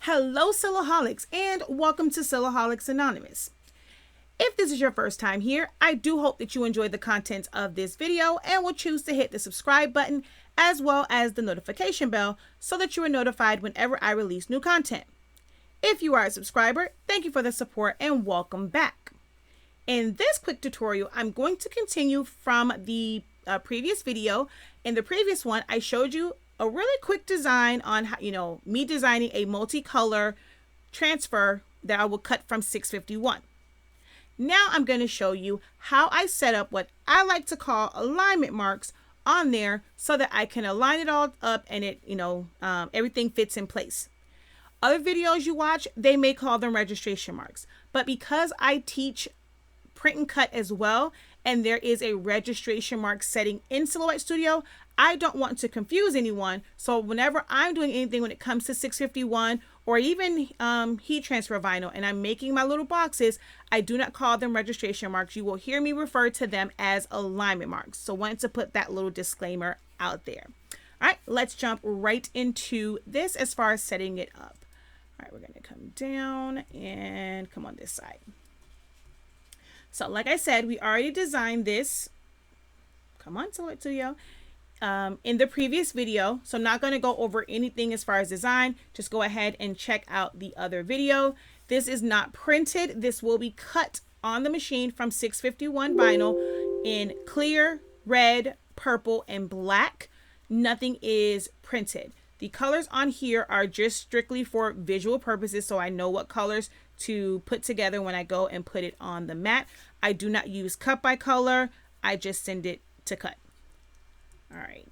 Hello Silaholics and welcome to SILaholics Anonymous. If this is your first time here, I do hope that you enjoyed the content of this video and will choose to hit the subscribe button as well as the notification bell so that you are notified whenever I release new content. If you are a subscriber, thank you for the support and welcome back. In this quick tutorial, I'm going to continue from the previous video. In the previous one, I showed you a really quick design on how, me designing a multicolor transfer that I will cut from 651. Now I'm going to show you how I set up what I like to call alignment marks on there so that I can align it all up and it, everything fits in place. Other videos you watch, they may call them registration marks, but because I teach print and cut as well, and there is a registration mark setting in Silhouette Studio, I don't want to confuse anyone. So whenever I'm doing anything when it comes to 651 or even heat transfer vinyl and I'm making my little boxes, I do not call them registration marks. You will hear me refer to them as alignment marks. So I wanted to put that little disclaimer out there. All right, let's jump right into this as far as setting it up. All right, we're going to come down and come on this side. So like I said, we already designed this. Come on, Silhouette Studio. In the previous video, so I'm not going to go over anything as far as design. Just go ahead and check out the other video. This is not printed. This will be cut on the machine from 651 vinyl in clear, red, purple, and black. Nothing is printed. The colors on here are just strictly for visual purposes, so I know what colors to put together when I go and put it on the mat. I do not use cut by color. I just send it to cut. All right.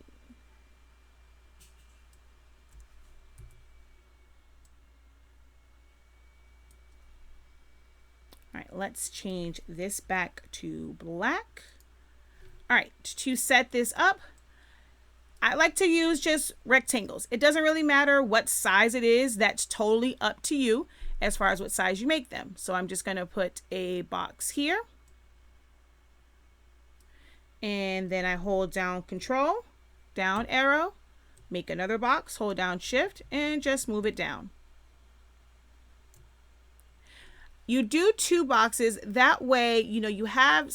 All right, let's change this back to black. All right, to set this up, I like to use just rectangles. It doesn't really matter what size it is. That's totally up to you as far as what size you make them. So I'm just going to put a box here. And then I hold down Control, down arrow, make another box, hold down Shift, and just move it down. You do 2 boxes. That way, you have,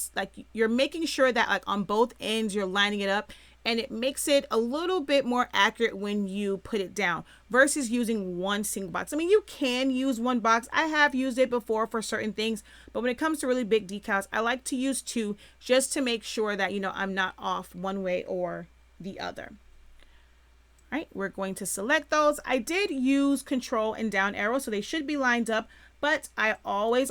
you're making sure that on both ends, you're lining it up. And it makes it a little bit more accurate when you put it down versus using one single box. I mean, you can use one box. I have used it before for certain things, but when it comes to really big decals, I like to use 2 just to make sure that, I'm not off one way or the other. All right, we're going to select those. I did use Control and down arrow, so they should be lined up, but I always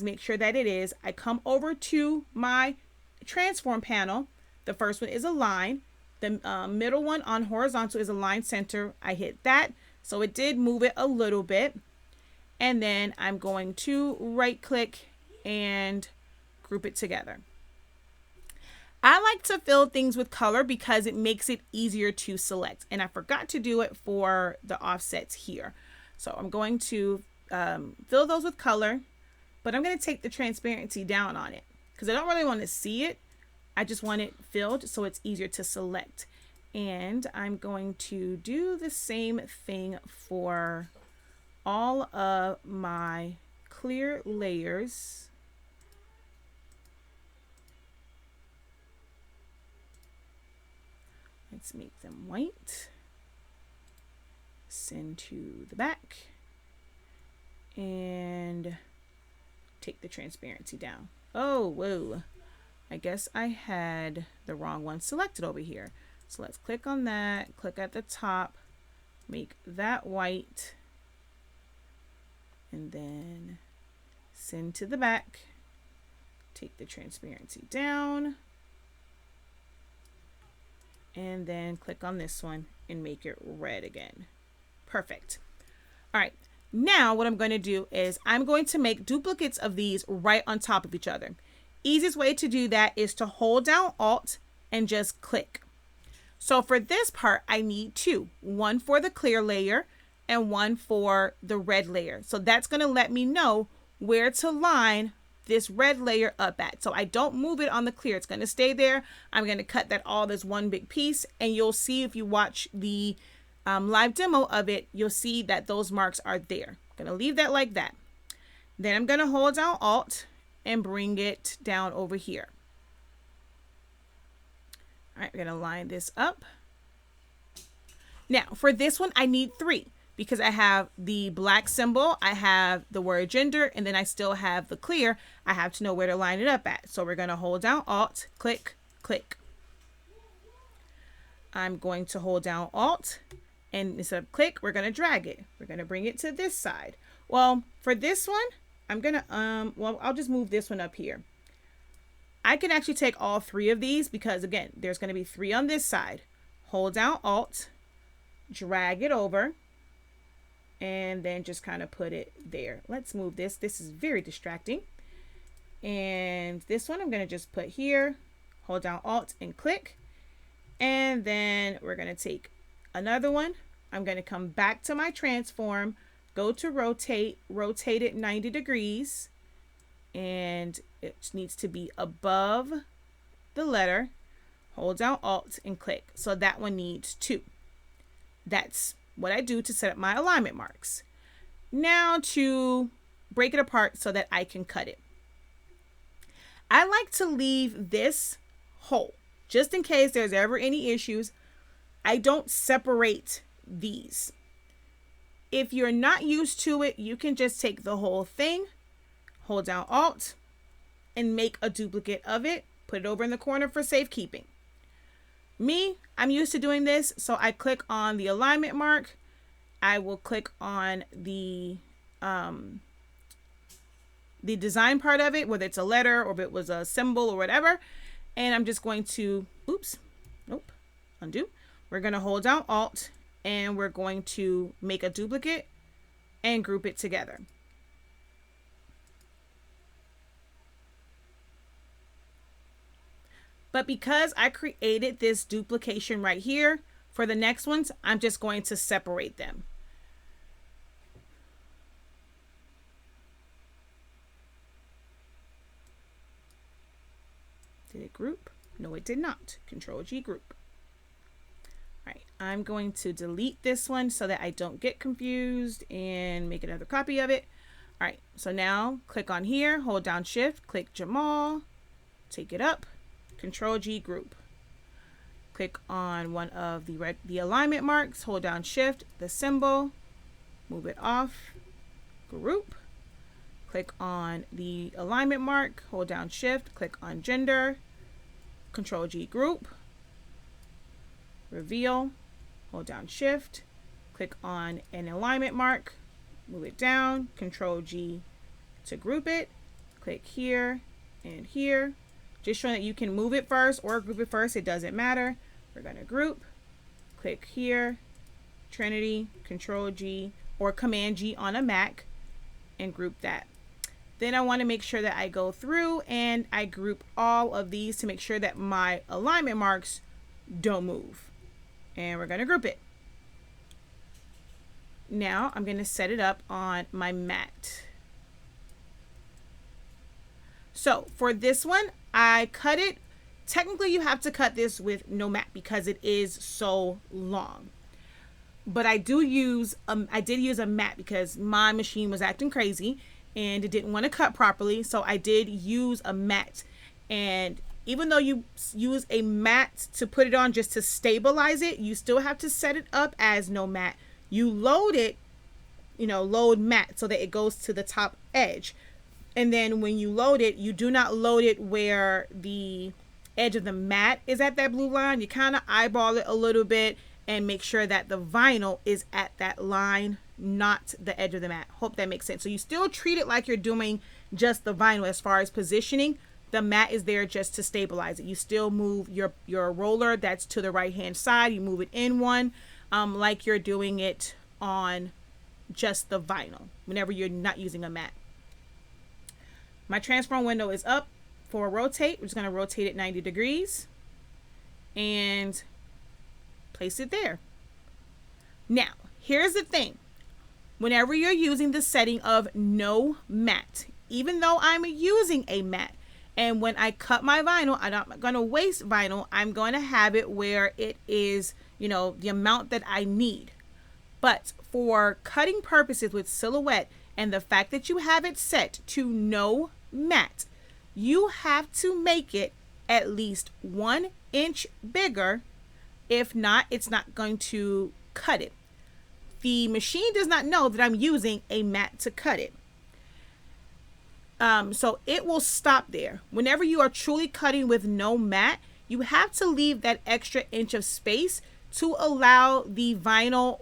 make sure that it is. I come over to my transform panel. The first one is a line. The middle one on horizontal is a line center. I hit that. So it did move it a little bit. And then I'm going to right click and group it together. I like to fill things with color because it makes it easier to select. And I forgot to do it for the offsets here. So I'm going to fill those with color, but I'm going to take the transparency down on it because I don't really want to see it. I just want it filled so it's easier to select. And I'm going to do the same thing for all of my clear layers. Let's make them white. Send to the back. And take the transparency down. Oh, whoa. I guess I had the wrong one selected over here. So let's click on that, click at the top, make that white, and then send to the back, take the transparency down, and then click on this one and make it red again. Perfect. All right, now what I'm going to do is I'm going to make duplicates of these right on top of each other. Easiest way to do that is to hold down Alt and just click. So for this part, I need 2, one for the clear layer and one for the red layer. So that's going to let me know where to line this red layer up at. So I don't move it on the clear. It's going to stay there. I'm going to cut that all as one big piece, and you'll see if you watch the live demo of it, you'll see that those marks are there. I'm going to leave that like that. Then I'm going to hold down Alt and bring it down over here. All right, we're going to line this up. Now, for this one, I need 3 because I have the black symbol, I have the word gender, and then I still have the clear. I have to know where to line it up at. So we're going to hold down Alt, click, click. I'm going to hold down Alt, and instead of click, we're going to drag it. We're going to bring it to this side. Well, for this one, I'm going to, well, I'll just move this one up here. I can actually take all 3 of these because, again, there's going to be 3 on this side. Hold down Alt, drag it over, and then just kind of put it there. Let's move this. This is very distracting. And this one I'm going to just put here, hold down Alt and click. And then we're going to take another one. I'm going to come back to my transform, go to rotate, rotate it 90 degrees. And it needs to be above the letter. Hold down Alt and click. So that one needs 2. That's what I do to set up my alignment marks. Now to break it apart so that I can cut it. I like to leave this whole, just in case there's ever any issues. I don't separate these. If you're not used to it, you can just take the whole thing, hold down Alt, and make a duplicate of it. Put it over in the corner for safekeeping. Me, I'm used to doing this, so I click on the alignment mark. I will click on the design part of it, whether it's a letter or if it was a symbol or whatever. And I'm just going to, oops, nope, undo. We're going to hold down Alt and we're going to make a duplicate and group it together. But because I created this duplication right here, for the next ones, I'm just going to separate them. Did it group? No, it did not. Control G, group. All right, I'm going to delete this one so that I don't get confused and make another copy of it. All right, so now click on here, hold down Shift, click Jamal, take it up. Control G, group. Click on one of the alignment marks, hold down Shift, the symbol, move it off, group. Click on the alignment mark, hold down Shift, click on gender, Control G, group, reveal, hold down Shift, click on an alignment mark, move it down, Control G to group it, click here and here. Just showing that you can move it first or group it first, it doesn't matter. We're going to group, click here, Trinity, Control G or Command G on a Mac, and group that. Then I want to make sure that I go through and I group all of these to make sure that my alignment marks don't move. And we're going to group it. Now I'm going to set it up on my mat. So for this one, I cut it. Technically, you have to cut this with no mat because it is so long. But I did use a mat because my machine was acting crazy and it didn't want to cut properly. So I did use a mat. And even though you use a mat to put it on just to stabilize it, you still have to set it up as no mat. You load it, load mat so that it goes to the top edge. And then when you load it, you do not load it where the edge of the mat is at that blue line. You kind of eyeball it a little bit and make sure that the vinyl is at that line, not the edge of the mat. Hope that makes sense. So you still treat it like you're doing just the vinyl as far as positioning. The mat is there just to stabilize it. You still move your roller that's to the right hand side. You move it in one like you're doing it on just the vinyl whenever you're not using a mat. My transform window is up for rotate. We're just going to rotate it 90 degrees and place it there. Now, here's the thing. Whenever you're using the setting of no mat, even though I'm using a mat, and when I cut my vinyl, I'm not going to waste vinyl. I'm going to have it where it is, the amount that I need. But for cutting purposes with Silhouette and the fact that you have it set to no matte, you have to make it at least 1 inch bigger. If not, it's not going to cut it. The machine does not know that I'm using a mat to cut it. So it will stop there. Whenever you are truly cutting with no mat, you have to leave that extra inch of space to allow the vinyl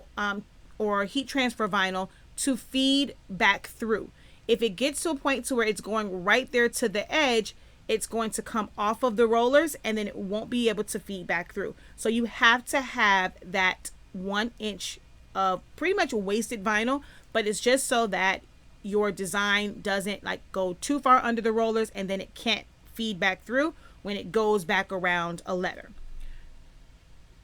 or heat transfer vinyl to feed back through. If it gets to a point to where it's going right there to the edge, it's going to come off of the rollers and then it won't be able to feed back through. So you have to have that 1 inch of pretty much wasted vinyl, but it's just so that your design doesn't like go too far under the rollers and then it can't feed back through when it goes back around a letter.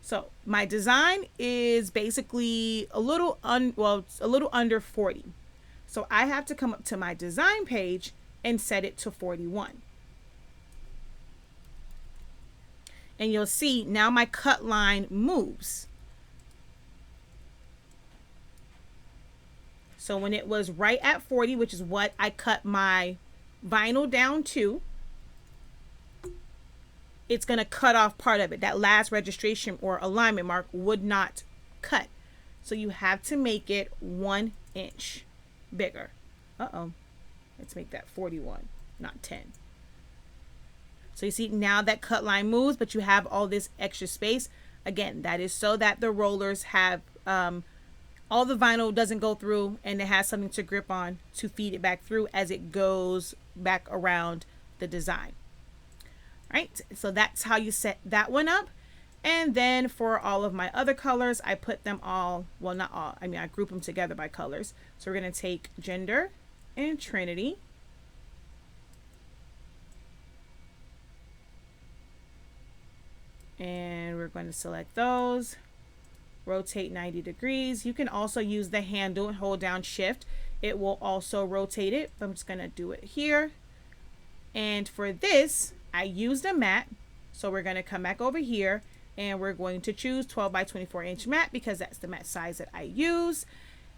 So my design is basically a little under 40. So I have to come up to my design page and set it to 41. And you'll see now my cut line moves. So when it was right at 40, which is what I cut my vinyl down to, it's going to cut off part of it. That last registration or alignment mark would not cut. So you have to make it 1 inch bigger. Let's make that 41, not 10. So you see now that cut line moves, but you have all this extra space. Again, that is so that the rollers have all the vinyl doesn't go through and it has something to grip on to feed it back through as it goes back around the design. Right, so that's how you set that one up. And then for all of my other colors, I put them all, well, not all, I mean, I group them together by colors. So we're going to take Gender and Trinity. And we're going to select those, rotate 90 degrees. You can also use the handle and hold down Shift. It will also rotate it. I'm just going to do it here. And for this, I used a mat. So we're going to come back over here and we're going to choose 12 by 24 inch mat because that's the mat size that I use.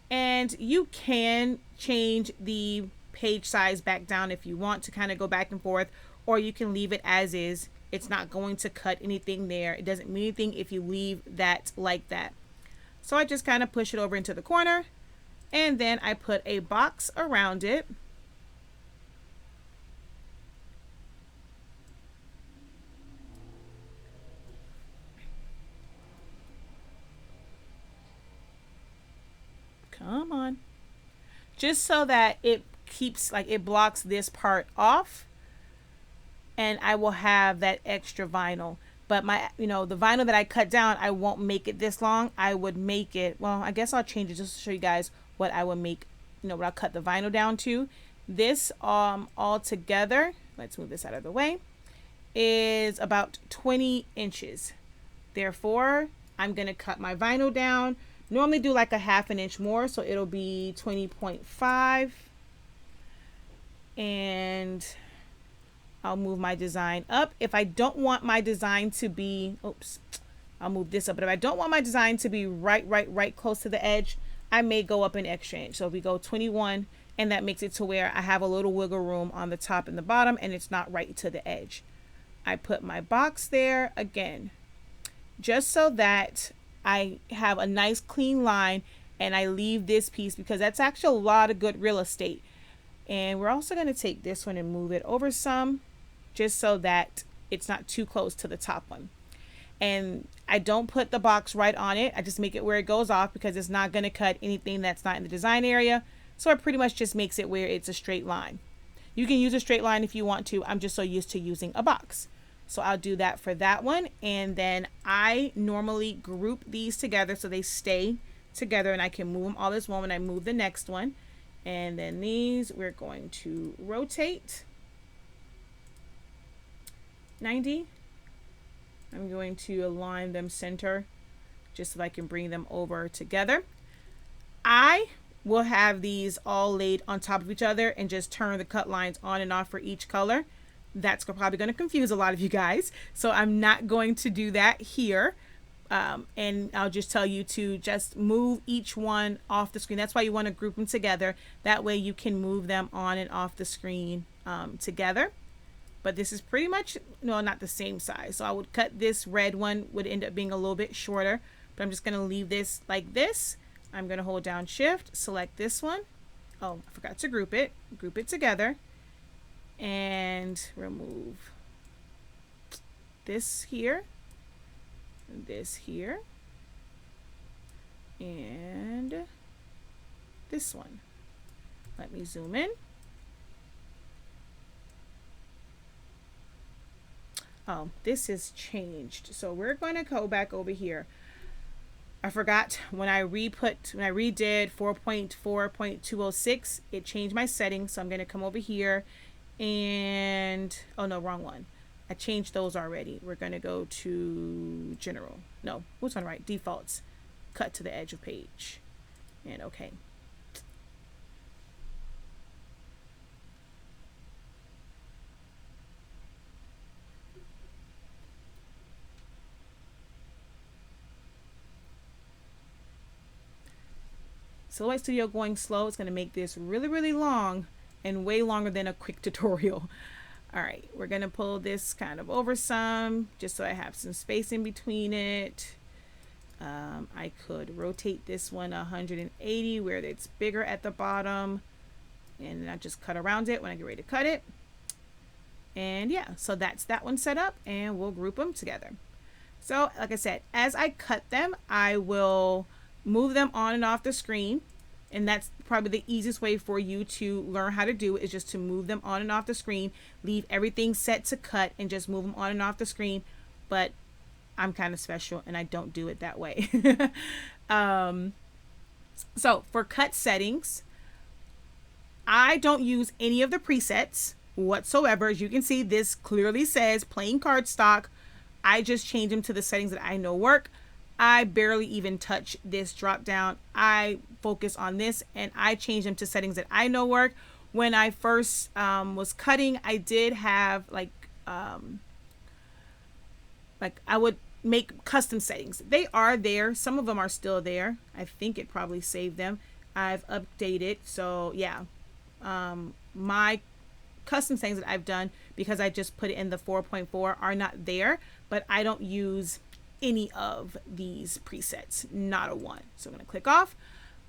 And you can change the page size back down if you want to kind of go back and forth, or you can leave it as is. It's not going to cut anything there. It doesn't mean anything if you leave that like that. So I just kind of push it over into the corner and then I put a box around it. Come on. Just so that it keeps, like, it blocks this part off. And I will have that extra vinyl. But my, the vinyl that I cut down, I won't make it this long. I would make it, well, I guess I'll change it just to show you guys what I would make, what I'll cut the vinyl down to. This all together, let's move this out of the way, is about 20 inches. Therefore, I'm going to cut my vinyl down. Normally do like a ½ an inch more, so it'll be 20.5. And I'll move my design up. If I don't want my design to be, I'll move this up. But if I don't want my design to be right close to the edge, I may go up an extra inch. So if we go 21, and that makes it to where I have a little wiggle room on the top and the bottom, and it's not right to the edge. I put my box there again, just so that I have a nice clean line, and I leave this piece because that's actually a lot of good real estate. And we're also going to take this one and move it over some, just so that it's not too close to the top one. And I don't put the box right on it. I just make it where it goes off because it's not going to cut anything that's not in the design area. So it pretty much just makes it where it's a straight line. You can use a straight line if you want to. I'm just so used to using a box. So I'll do that for that one. And then I normally group these together so they stay together and I can move them all this one when I move the next one. And then these we're going to rotate 90. I'm going to align them center just so I can bring them over together. I will have these all laid on top of each other and just turn the cut lines on and off for each color. That's probably going to confuse a lot of you guys, so I'm not going to do that here. And I'll just tell you to just move each one off the screen. That's why you want to group them together. That way you can move them on and off the screen together. But this is pretty much, no, not the same size. So I would cut this red one, would end up being a little bit shorter. But I'm just going to leave this like this. I'm going to hold down Shift, select this one. Oh, I forgot to group it. Group it together. And remove this here. This here. And this one. Let me zoom in. Oh, this has changed. So we're going to go back over here. I forgot when I redid 4.4.206, it changed my settings. So I'm going to come over here and, oh no, wrong one. I changed those already. We're going to go to general. No, what's on the right? Defaults. Cut to the edge of page. And okay. Silhouette Studio going slow. It's going to make this really, really long and way longer than a quick tutorial. All right, we're going to pull this kind of over some just so I have some space in between it. I could rotate this one 180 where it's bigger at the bottom, and I just cut around it when I get ready to cut it. And yeah, so that's that one set up, and we'll group them together. So like I said, as I cut them, I will move them on and off the screen. And that's probably the easiest way for you to learn how to do it, is just to move them on and off the screen, leave everything set to cut and just move them on and off the screen. But I'm kind of special and I don't do it that way. So for cut settings, I don't use any of the presets whatsoever. As you can see, this clearly says plain cardstock. I just change them to the settings that I know work. I barely even touch this drop down. I focus on this and I change them to settings that I know work. When I first was cutting, I did have like I would make custom settings. They are there. Some of them are still there. I think it probably saved them. I've updated. So yeah, my custom settings that I've done, because I just put it in the 4.4, are not there, but I don't use any of these presets, not a one. So I'm going to click off.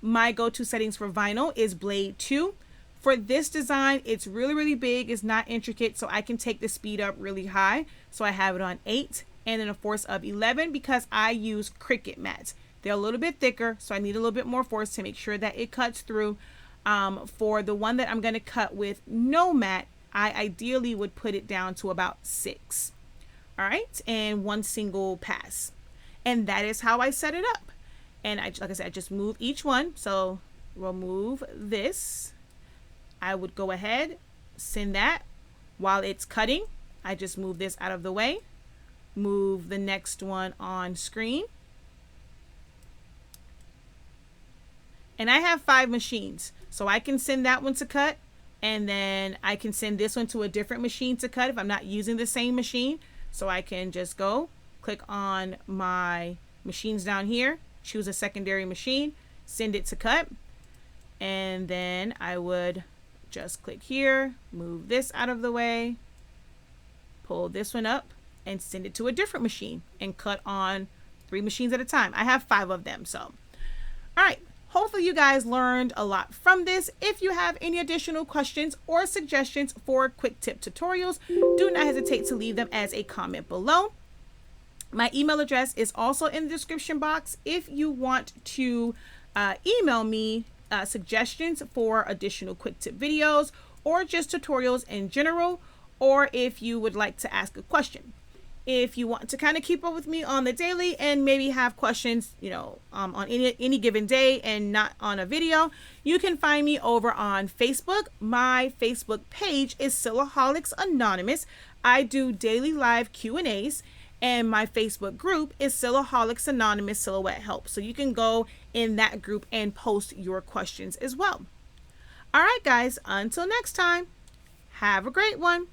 My go-to settings for vinyl is Blade 2. For this design, it's really, really big. It's not intricate, so I can take the speed up really high. So I have it on 8 and then a force of 11 because I use Cricut mats. They're a little bit thicker, so I need a little bit more force to make sure that it cuts through. For the one that I'm going to cut with no mat, I ideally would put it down to about 6. All right, and one single pass. And that is how I set it up. And like I said, I just move each one. So we'll move this. I would go ahead, send that. While it's cutting, I just move this out of the way. Move the next one on screen. And I have 5 machines. So I can send that one to cut. And then I can send this one to a different machine to cut if I'm not using the same machine. So I can just go click on my machines down here, choose a secondary machine, send it to cut. And then I would just click here, move this out of the way, pull this one up and send it to a different machine and cut on 3 machines at a time. I have 5 of them. So, all right. Hopefully you guys learned a lot from this. If you have any additional questions or suggestions for quick tip tutorials, do not hesitate to leave them as a comment below. My email address is also in the description box if you want to email me suggestions for additional quick tip videos or just tutorials in general, or if you would like to ask a question. If you want to kind of keep up with me on the daily and maybe have questions, you know, on any given day and not on a video, you can find me over on Facebook. My Facebook page is SILaholics Anonymous. I do daily live Q&As, and my Facebook group is Silaholics Anonymous Silhouette Help. So you can go in that group and post your questions as well. All right, guys, until next time, have a great one.